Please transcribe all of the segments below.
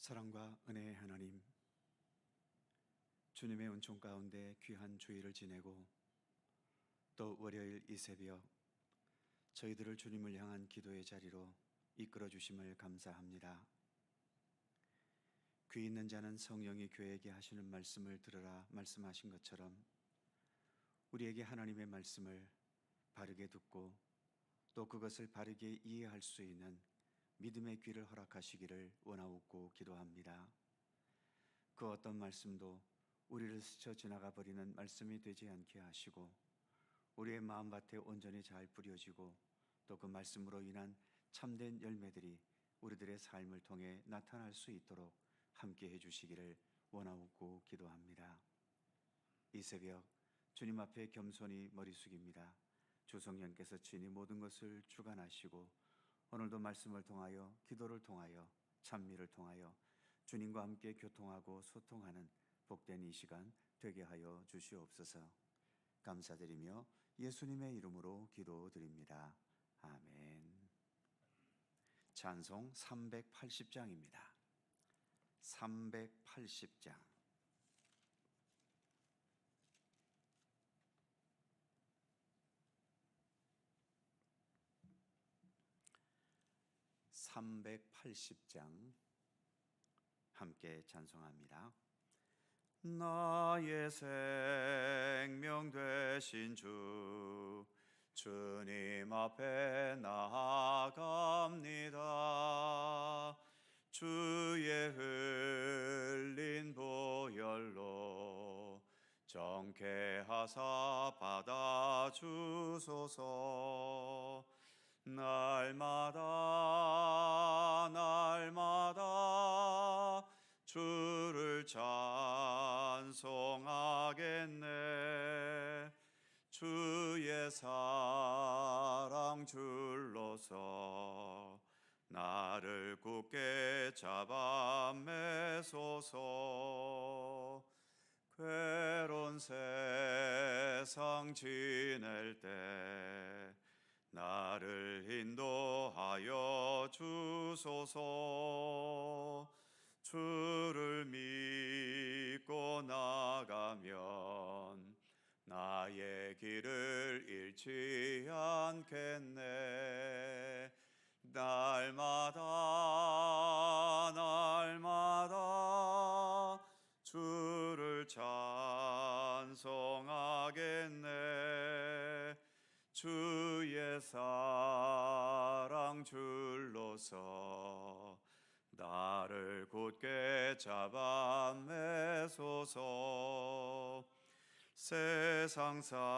사랑과 은혜의 하나님, 주님의 은총 가운데 귀한 주일을 지내고 또 월요일 이 새벽 저희들을 주님을 향한 기도의 자리로 이끌어 주심을 감사합니다. 귀 있는 자는 성령이 교회에게 하시는 말씀을 들으라 말씀하신 것처럼 우리에게 하나님의 말씀을 바르게 듣고 또 그것을 바르게 이해할 수 있는 믿음의 귀를 허락하시기를 원하옵고 기도합니다. 그 어떤 말씀도 우리를 스쳐 지나가 버리는 말씀이 되지 않게 하시고 우리의 마음밭에 온전히 잘 뿌려지고 또 그 말씀으로 인한 참된 열매들이 우리들의 삶을 통해 나타날 수 있도록 함께 해주시기를 원하옵고 기도합니다. 이 새벽 주님 앞에 겸손히 머리 숙입니다. 주성령께서 친히 모든 것을 주관하시고 오늘도 말씀을 통하여 기도를 통하여 찬미를 통하여 주님과 함께 교통하고 소통하는 복된 이 시간 되게 하여 주시옵소서. 감사드리며 예수님의 이름으로 기도드립니다. 아멘. 찬송 380장입니다. 380장. (380장) 함께 찬송합니다. 나의 생명 되신 주 주님 앞에 나아갑니다. 주의 흘린 보혈로 정케하사 받아주소서. 날마다 주를 찬송하겠네. 주의 사랑 줄로서 나를 굳게 잡아 매소서. 괴로운 세상 지낼 때 나를 인도하여 주소서. 주를 믿고 나가면 나의 길을 잃지 않겠네. 날마다 주를 찬송하겠네. 주의 사랑 줄로서 나를 굳게 잡아 매소서. 세상 살아갈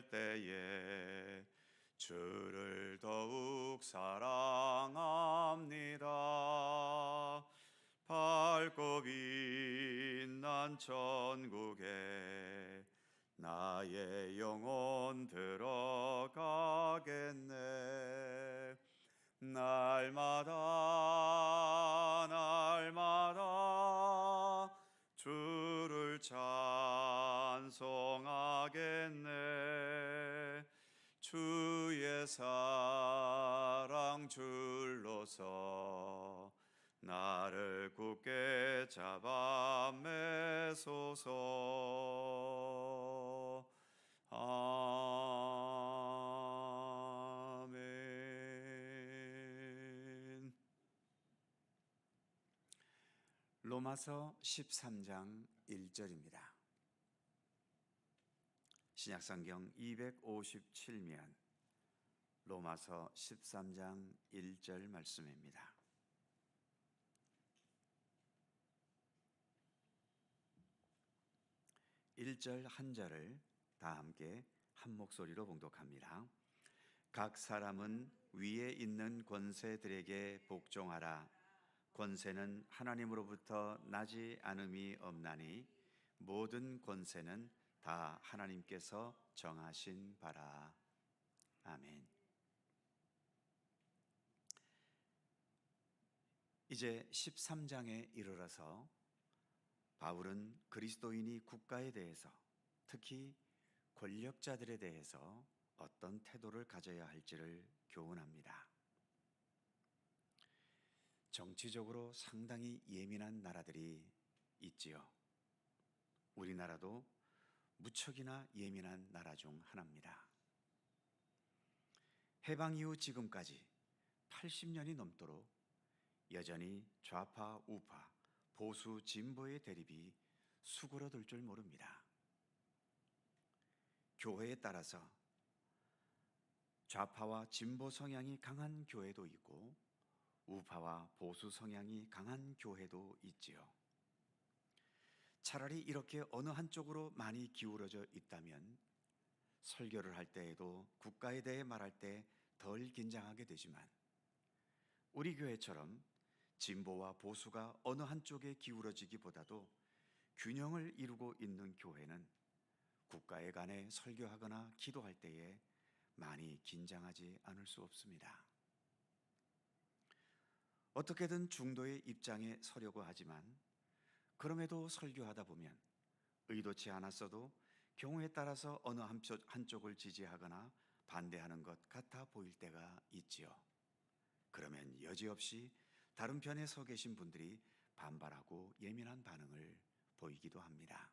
때에 주를 더욱 사랑합니다. 밝고 빛난 천국에 나의 영혼 들어가겠네. 날마다 주를 찬송하겠네. 주의 사랑 줄로서 나를 굳게 잡아 매소서. 아멘. 로마서 13장 1절입니다. 신약성경 257면 로마서 13장 1절 말씀입니다. (1절) 한 절을 다 함께 한 목소리로 봉독합니다. 각 사람은 위에 있는 권세들에게 복종하라. 권세는 하나님으로부터 나지 않음이 없나니 모든 권세는 다 하나님께서 정하신 바라. 아멘. 이제 13장에 이르러서 바울은 그리스도인이 국가에 대해서, 특히 권력자들에 대해서 어떤 태도를 가져야 할지를 교훈합니다. 정치적으로 상당히 예민한 나라들이 있지요. 우리나라도 무척이나 예민한 나라 중 하나입니다. 해방 이후 지금까지 80년이 넘도록 여전히 좌파, 우파, 보수, 진보의 대립이 수그러들 줄 모릅니다. 교회에 따라서 좌파와 진보 성향이 강한 교회도 있고 우파와 보수 성향이 강한 교회도 있지요. 차라리 이렇게 어느 한쪽으로 많이 기울어져 있다면 설교를 할 때에도 국가에 대해 말할 때 덜 긴장하게 되지만, 우리 교회처럼 진보와 보수가 어느 한쪽에 기울어지기보다도 균형을 이루고 있는 교회는 국가에 관해 설교하거나 기도할 때에 많이 긴장하지 않을 수 없습니다. 어떻게든 중도의 입장에 서려고 하지만 그럼에도 설교하다 보면 의도치 않았어도 경우에 따라서 어느 한쪽을 지지하거나 반대하는 것 같아 보일 때가 있지요. 그러면 여지없이 다른 편에 서 계신 분들이 반발하고 예민한 반응을 보이기도 합니다.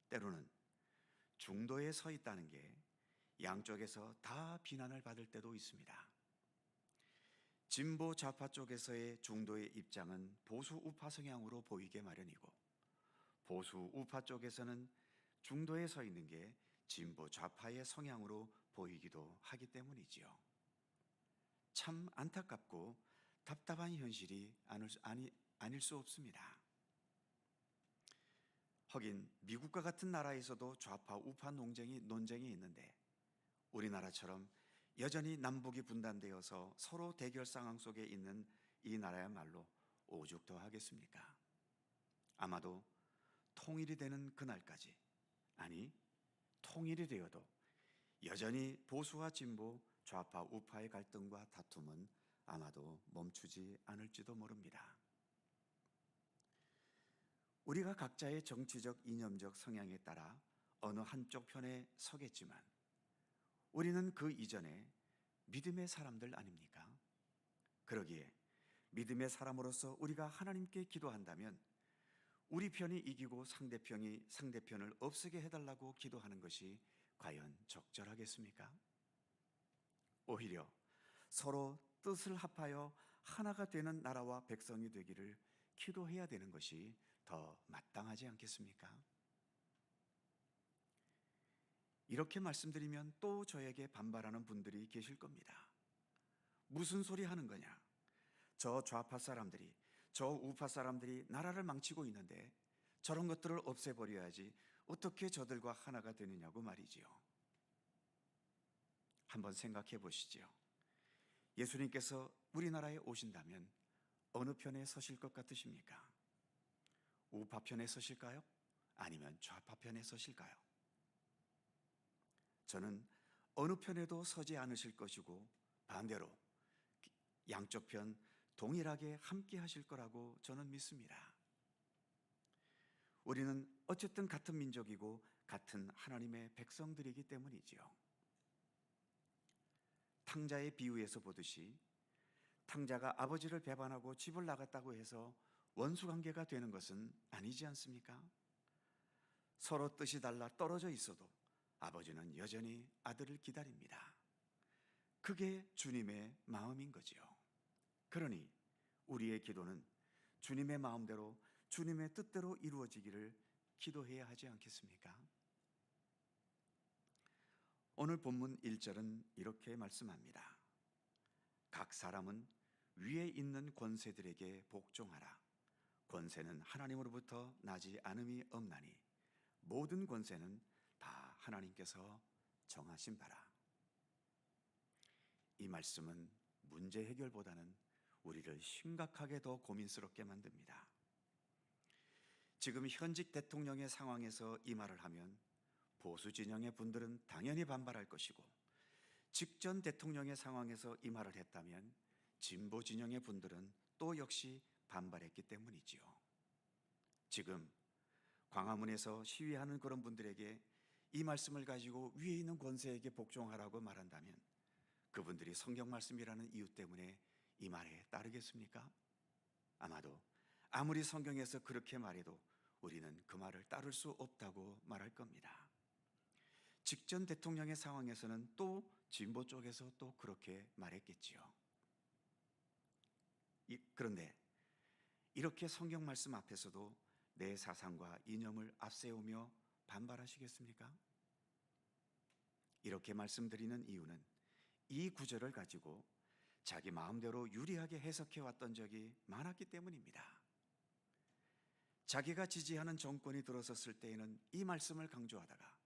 때로는 중도에 서 있다는 게 양쪽에서 다 비난을 받을 때도 있습니다. 진보 좌파 쪽에서의 중도의 입장은 보수 우파 성향으로 보이게 마련이고, 보수 우파 쪽에서는 중도에 서 있는 게 진보 좌파의 성향으로 보이기도 하기 때문이지요. 참 안타깝고 답답한 현실이 아닐 수 없습니다. 하긴 미국과 같은 나라에서도 좌파 우파 논쟁이 있는데 우리나라처럼 여전히 남북이 분단되어서 서로 대결 상황 속에 있는 이 나라야말로 오죽 더 하겠습니까? 아마도 통일이 되는 그날까지, 아니 통일이 되어도 여전히 보수와 진보, 좌파 우파의 갈등과 다툼은 아마도 멈추지 않을지도 모릅니다. 우리가 각자의 정치적 이념적 성향에 따라 어느 한쪽 편에 서겠지만 우리는 그 이전에 믿음의 사람들 아닙니까? 그러기에 믿음의 사람으로서 우리가 하나님께 기도한다면 우리 편이 이기고 상대편을 없애게 해달라고 기도하는 것이 과연 적절하겠습니까? 오히려 서로 뜻을 합하여 하나가 되는 나라와 백성이 되기를 기도해야 되는 것이 더 마땅하지 않겠습니까? 이렇게 말씀드리면 또 저에게 반발하는 분들이 계실 겁니다. 무슨 소리 하는 거냐? 저 좌파 사람들이, 저 우파 사람들이 나라를 망치고 있는데 저런 것들을 없애버려야지 어떻게 저들과 하나가 되느냐고 말이지요. 한번 생각해 보시지요. 예수님께서 우리나라에 오신다면 어느 편에 서실 것 같으십니까? 우파 편에 서실까요? 아니면 좌파 편에 서실까요? 저는 어느 편에도 서지 않으실 것이고 반대로 양쪽 편 동일하게 함께 하실 거라고 저는 믿습니다. 우리는 어쨌든 같은 민족이고 같은 하나님의 백성들이기 때문이지요. 탕자의 비유에서 보듯이 탕자가 아버지를 배반하고 집을 나갔다고 해서 원수관계가 되는 것은 아니지 않습니까? 서로 뜻이 달라 떨어져 있어도 아버지는 여전히 아들을 기다립니다. 그게 주님의 마음인 거지요. 그러니 우리의 기도는 주님의 마음대로 주님의 뜻대로 이루어지기를 기도해야 하지 않겠습니까? 오늘 본문 1절은 이렇게 말씀합니다. 각 사람은 위에 있는 권세들에게 복종하라. 권세는 하나님으로부터 나지 않음이 없나니 모든 권세는 다 하나님께서 정하신 바라. 이 말씀은 문제 해결보다는 우리를 심각하게 더 고민스럽게 만듭니다. 지금 현직 대통령의 상황에서 이 말을 하면 보수 진영의 분들은 당연히 반발할 것이고, 직전 대통령의 상황에서 이 말을 했다면 진보 진영의 분들은 또 역시 반발했기 때문이지요. 지금 광화문에서 시위하는 그런 분들에게 이 말씀을 가지고 위에 있는 권세에게 복종하라고 말한다면 그분들이 성경 말씀이라는 이유 때문에 이 말에 따르겠습니까? 아마도 아무리 성경에서 그렇게 말해도 우리는 그 말을 따를 수 없다고 말할 겁니다. 직전 대통령의 상황에서는 또 진보 쪽에서 또 그렇게 말했겠지요. 그런데 이렇게 성경 말씀 앞에서도 내 사상과 이념을 앞세우며 반발하시겠습니까? 이렇게 말씀드리는 이유는 이 구절을 가지고 자기 마음대로 유리하게 해석해 왔던 적이 많았기 때문입니다. 자기가 지지하는 정권이 들어섰을 때에는 이 말씀을 강조하다가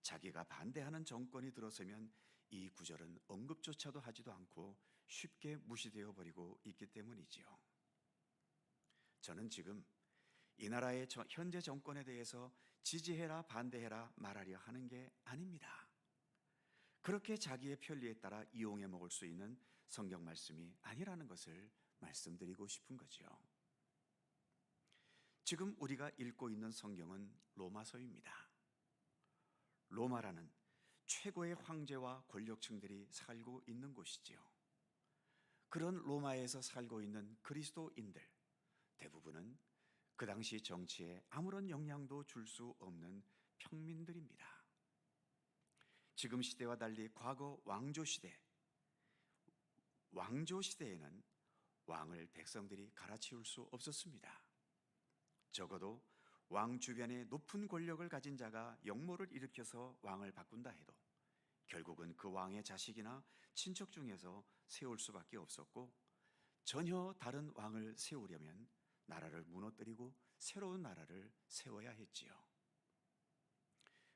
자기가 반대하는 정권이 들어서면 이 구절은 언급조차도 하지도 않고 쉽게 무시되어 버리고 있기 때문이지요. 저는 지금 이 나라의 현재 정권에 대해서 지지해라 반대해라 말하려 하는 게 아닙니다. 그렇게 자기의 편리에 따라 이용해 먹을 수 있는 성경 말씀이 아니라는 것을 말씀드리고 싶은 거죠. 지금 우리가 읽고 있는 성경은 로마서입니다. 로마라는 최고의 황제와 권력층들이 살고 있는 곳이지요. 그런 로마에서 살고 있는 그리스도인들 대부분은 그 당시 정치에 아무런 영향도 줄 수 없는 평민들입니다. 지금 시대와 달리 과거 왕조 시대에는 왕을 백성들이 갈아치울 수 없었습니다. 적어도 왕 주변에 높은 권력을 가진 자가 역모를 일으켜서 왕을 바꾼다 해도 결국은 그 왕의 자식이나 친척 중에서 세울 수밖에 없었고, 전혀 다른 왕을 세우려면 나라를 무너뜨리고 새로운 나라를 세워야 했지요.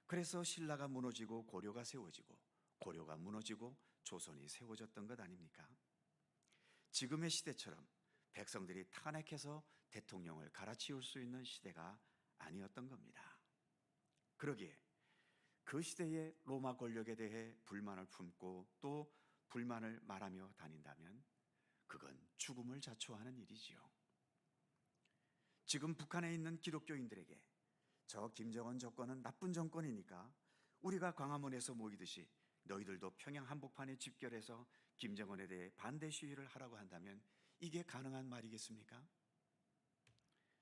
그래서 신라가 무너지고 고려가 세워지고, 고려가 무너지고 조선이 세워졌던 것 아닙니까? 지금의 시대처럼 백성들이 탄핵해서 대통령을 갈아치울 수 있는 시대가 아니었던 겁니다. 그러기에 그 시대의 로마 권력에 대해 불만을 품고 또 불만을 말하며 다닌다면 그건 죽음을 자초하는 일이지요. 지금 북한에 있는 기독교인들에게 저 김정은 정권은 나쁜 정권이니까 우리가 광화문에서 모이듯이 너희들도 평양 한복판에 집결해서 김정은에 대해 반대 시위를 하라고 한다면 이게 가능한 말이겠습니까?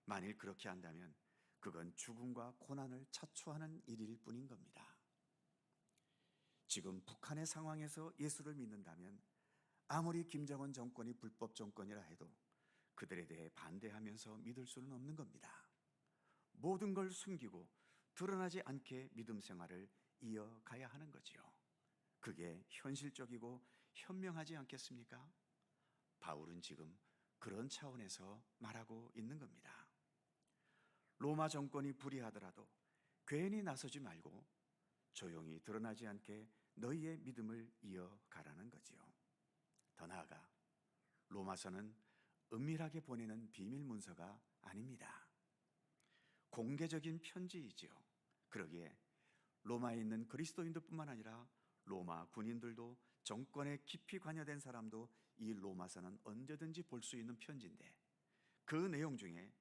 만일 그렇게 한다면 그건 죽음과 고난을 자초하는 일일 뿐인 겁니다. 지금 북한의 상황에서 예수를 믿는다면 아무리 김정은 정권이 불법 정권이라 해도 그들에 대해 반대하면서 믿을 수는 없는 겁니다. 모든 걸 숨기고 드러나지 않게 믿음 생활을 이어가야 하는 거지요. 그게 현실적이고 현명하지 않겠습니까? 바울은 지금 그런 차원에서 말하고 있는 겁니다. 로마 정권이 불의하더라도 괜히 나서지 말고 조용히 드러나지 않게 너희의 믿음을 이어가라는 거지요. 더 나아가 로마서는 은밀하게 보내는 비밀 문서가 아닙니다. 공개적인 편지이지요. 그러기에 로마에 있는 그리스도인들뿐만 아니라 로마 군인들도 정권에 깊이 관여된 사람도 이 로마서는 언제든지 볼 수 있는 편지인데, 그 내용 중에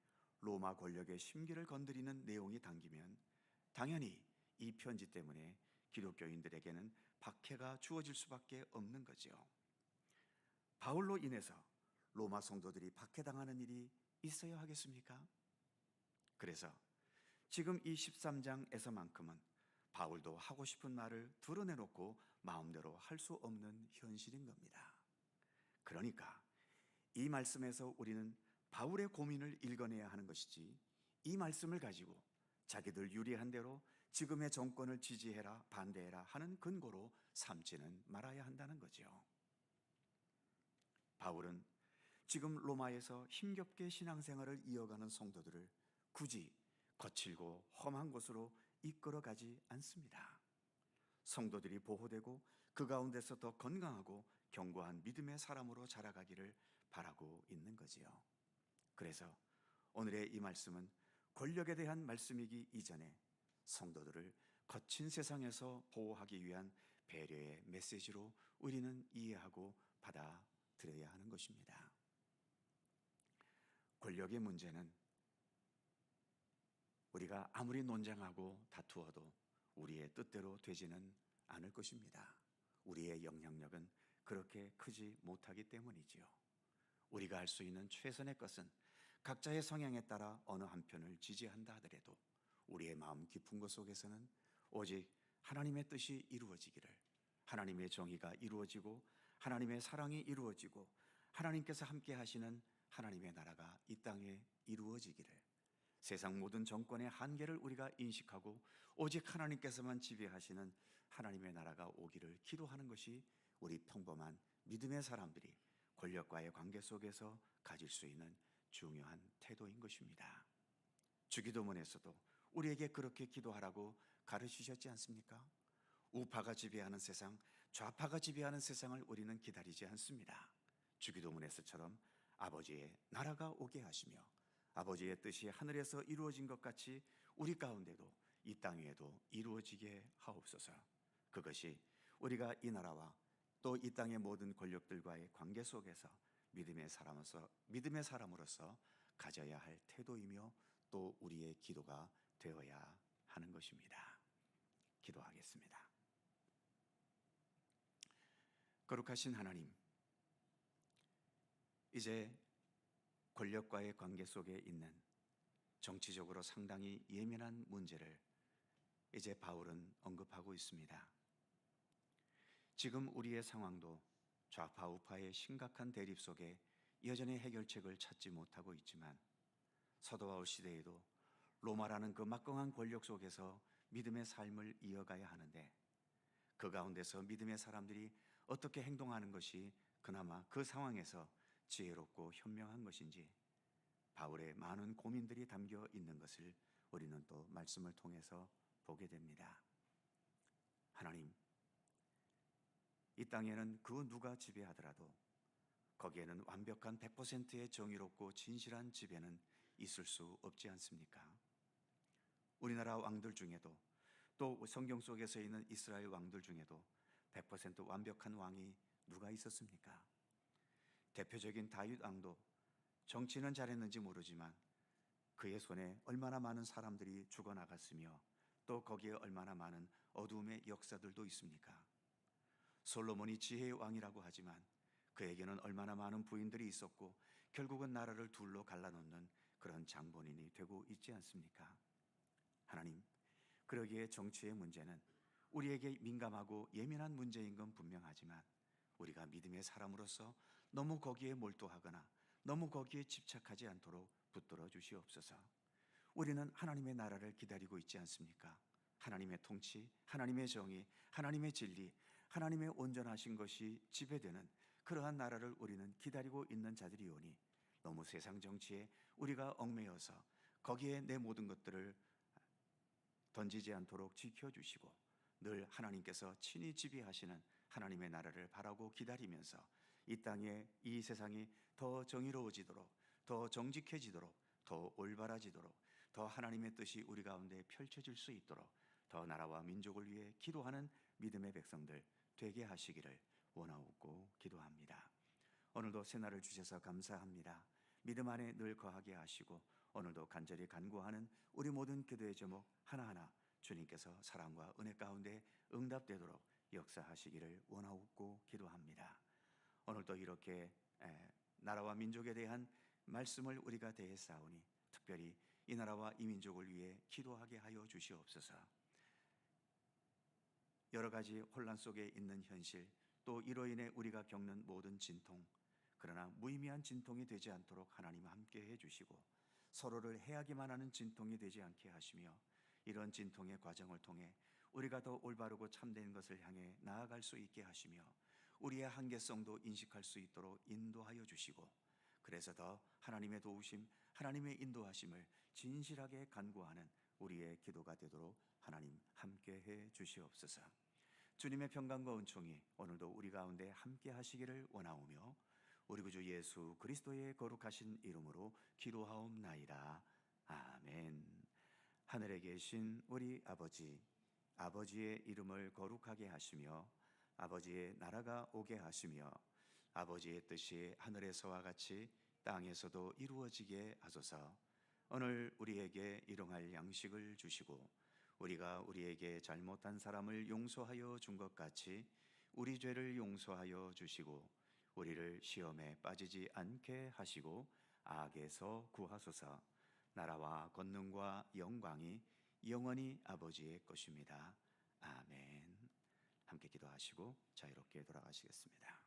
로마 권력의 심기를 건드리는 내용이 담기면 당연히 이 편지 때문에 기독교인들에게는 박해가 주어질 수밖에 없는 거죠. 바울로 인해서 로마 성도들이 박해당하는 일이 있어야 하겠습니까? 그래서 지금 이 13장에서만큼은 바울도 하고 싶은 말을 드러내놓고 마음대로 할 수 없는 현실인 겁니다. 그러니까 이 말씀에서 우리는 바울의 고민을 읽어내야 하는 것이지, 이 말씀을 가지고 자기들 유리한 대로 지금의 정권을 지지해라 반대해라 하는 근거로 삼지는 말아야 한다는 거죠. 바울은 지금 로마에서 힘겹게 신앙생활을 이어가는 성도들을 굳이 거칠고 험한 곳으로 이끌어가지 않습니다. 성도들이 보호되고 그 가운데서 더 건강하고 견고한 믿음의 사람으로 자라가기를 바라고 있는 거지요. 그래서 오늘의 이 말씀은 권력에 대한 말씀이기 이전에 성도들을 거친 세상에서 보호하기 위한 배려의 메시지로 우리는 이해하고 받아들여야 하는 것입니다. 권력의 문제는 우리가 아무리 논쟁하고 다투어도 우리의 뜻대로 되지는 않을 것입니다. 우리의 영향력은 그렇게 크지 못하기 때문이지요. 우리가 할 수 있는 최선의 것은 각자의 성향에 따라 어느 한편을 지지한다 하더라도 우리의 마음 깊은 곳 속에서는 오직 하나님의 뜻이 이루어지기를, 하나님의 정의가 이루어지고 하나님의 사랑이 이루어지고 하나님께서 함께 하시는 하나님의 나라가 이 땅에 이루어지기를, 세상 모든 정권의 한계를 우리가 인식하고 오직 하나님께서만 지배하시는 하나님의 나라가 오기를 기도하는 것이 우리 평범한 믿음의 사람들이 권력과의 관계 속에서 가질 수 있는 중요한 태도인 것입니다. 주기도문에서도 우리에게 그렇게 기도하라고 가르치셨지 않습니까? 우파가 지배하는 세상, 좌파가 지배하는 세상을 우리는 기다리지 않습니다. 주기도문에서처럼 아버지의 나라가 오게 하시며 아버지의 뜻이 하늘에서 이루어진 것 같이 우리 가운데도 이 땅 위에도 이루어지게 하옵소서. 그것이 우리가 이 나라와 또 이 땅의 모든 권력들과의 관계 속에서 믿음의 사람으로서 가져야 할 태도이며 또 우리의 기도가 되어야 하는 것입니다. 기도하겠습니다. 거룩하신 하나님, 이제 권력과의 관계 속에 있는 정치적으로 상당히 예민한 문제를 이제 바울은 언급하고 있습니다. 지금 우리의 상황도 좌파 우파의 심각한 대립 속에 여전히 해결책을 찾지 못하고 있지만 사도 바울 시대에도 로마라는 그 막강한 권력 속에서 믿음의 삶을 이어가야 하는데 그 가운데서 믿음의 사람들이 어떻게 행동하는 것이 그나마 그 상황에서 지혜롭고 현명한 것인지 바울의 많은 고민들이 담겨 있는 것을 우리는 또 말씀을 통해서 보게 됩니다. 하나님, 이 땅에는 그 누가 지배하더라도 거기에는 완벽한 100%의 정의롭고 진실한 지배는 있을 수 없지 않습니까? 우리나라 왕들 중에도 또 성경 속에서 있는 이스라엘 왕들 중에도 100% 완벽한 왕이 누가 있었습니까? 대표적인 다윗 왕도 정치는 잘했는지 모르지만 그의 손에 얼마나 많은 사람들이 죽어나갔으며 또 거기에 얼마나 많은 어두움의 역사들도 있습니까? 솔로몬이 지혜의 왕이라고 하지만 그에게는 얼마나 많은 부인들이 있었고 결국은 나라를 둘로 갈라놓는 그런 장본인이 되고 있지 않습니까? 하나님, 그러기에 정치의 문제는 우리에게 민감하고 예민한 문제인 건 분명하지만 우리가 믿음의 사람으로서 너무 거기에 몰두하거나 너무 거기에 집착하지 않도록 붙들어 주시옵소서. 우리는 하나님의 나라를 기다리고 있지 않습니까? 하나님의 통치, 하나님의 정의, 하나님의 진리, 하나님의 온전하신 것이 지배되는 그러한 나라를 우리는 기다리고 있는 자들이오니 너무 세상 정치에 우리가 얽매여서 거기에 내 모든 것들을 던지지 않도록 지켜주시고 늘 하나님께서 친히 지배하시는 하나님의 나라를 바라고 기다리면서 이 땅에 이 세상이 더 정의로워지도록 더 정직해지도록 더 올바라지도록 더 하나님의 뜻이 우리 가운데 펼쳐질 수 있도록 더 나라와 민족을 위해 기도하는 믿음의 백성들 되게 하시기를 원하옵고 기도합니다. 오늘도 새날을 주셔서 감사합니다. 믿음 안에 늘 거하게 하시고 오늘도 간절히 간구하는 우리 모든 기도의 제목 하나하나 주님께서 사랑과 은혜 가운데 응답되도록 역사하시기를 원하옵고 기도합니다. 오늘도 이렇게 나라와 민족에 대한 말씀을 우리가 대했사오니 특별히 이 나라와 이 민족을 위해 기도하게 하여 주시옵소서. 여러 가지 혼란 속에 있는 현실 또 이로 인해 우리가 겪는 모든 진통, 그러나 무의미한 진통이 되지 않도록 하나님 함께 해주시고 서로를 해하기만 하는 진통이 되지 않게 하시며 이런 진통의 과정을 통해 우리가 더 올바르고 참된 것을 향해 나아갈 수 있게 하시며 우리의 한계성도 인식할 수 있도록 인도하여 주시고 그래서 더 하나님의 도우심, 하나님의 인도하심을 진실하게 간구하는 우리의 기도가 되도록 하나님 함께해 주시옵소서. 주님의 평강과 은총이 오늘도 우리 가운데 함께 하시기를 원하오며 우리 구주 예수 그리스도의 거룩하신 이름으로 기도하옵나이다. 아멘. 하늘에 계신 우리 아버지, 아버지의 이름을 거룩하게 하시며 아버지의 나라가 오게 하시며 아버지의 뜻이 하늘에서와 같이 땅에서도 이루어지게 하소서. 오늘 우리에게 일용할 양식을 주시고 우리가 우리에게 잘못한 사람을 용서하여 준 것 같이 우리 죄를 용서하여 주시고 우리를 시험에 빠지지 않게 하시고 악에서 구하소서. 나라와 권능과 영광이 영원히 아버지의 것입니다. 아멘. 함께 기도하시고 자유롭게 돌아가시겠습니다.